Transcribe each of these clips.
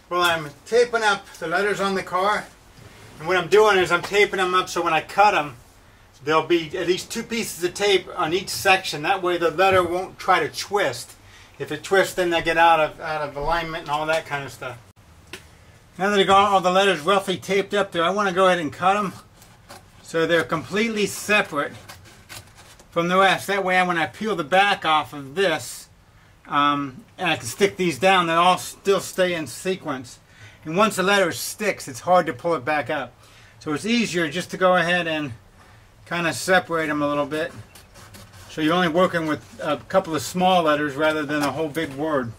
Well, I'm taping up the letters on the car, and what I'm doing is I'm taping them up so when I cut them, there'll be at least 2 pieces of tape on each section. That way the letter won't try to twist. If it twists, then they get out of alignment and all that kind of stuff. Now that I got all the letters roughly taped up there, I want to go ahead and cut them so they're completely separate from the rest. That way when I peel the back off of this, and I can stick these down, they all still stay in sequence. And once the letter sticks, it's hard to pull it back up. So it's easier just to go ahead and kind of separate them a little bit. So you're only working with a couple of small letters rather than a whole big word.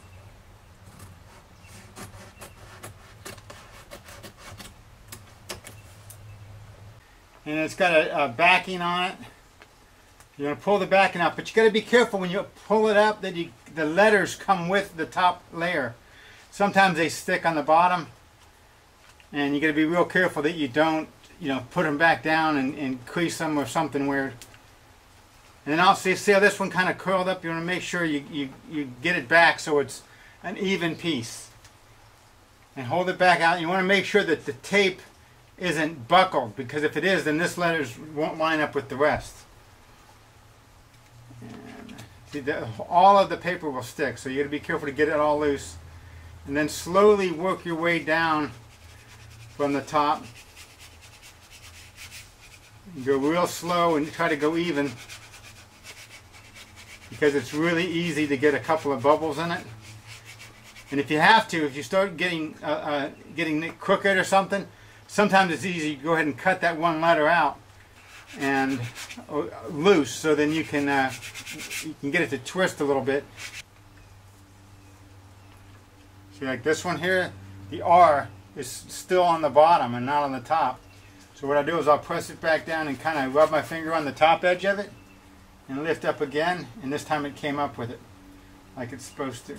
And it's got a backing on it. You're going to pull the backing up, but you got to be careful when you pull it up that the letters come with the top layer. Sometimes they stick on the bottom, and you got to be real careful that you don't, put them back down and crease them or something weird. And then also, see how this one kind of curled up? You want to make sure you get it back so it's an even piece. And hold it back out. You want to make sure that the tape isn't buckled, because if it is, then this letters won't line up with the rest. See, all of the paper will stick, so you got to be careful to get it all loose. And then slowly work your way down from the top. You go real slow and try to go even, because it's really easy to get a couple of bubbles in it. And if you have to, if you start getting it crooked or something, sometimes it's easy to go ahead and cut that one letter out and loose, so then you can get it to twist a little bit. See, like this one here, the R is still on the bottom and not on the top. So what I do is I'll press it back down and kind of rub my finger on the top edge of it and lift up again, and this time it came up with it like it's supposed to.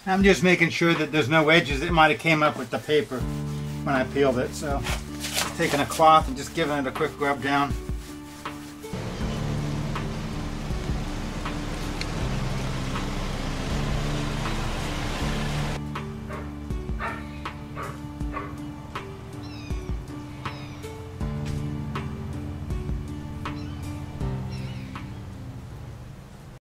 I'm just making sure that there's no edges that might have came up with the paper when I peeled it. So taking a cloth and just giving it a quick rub down.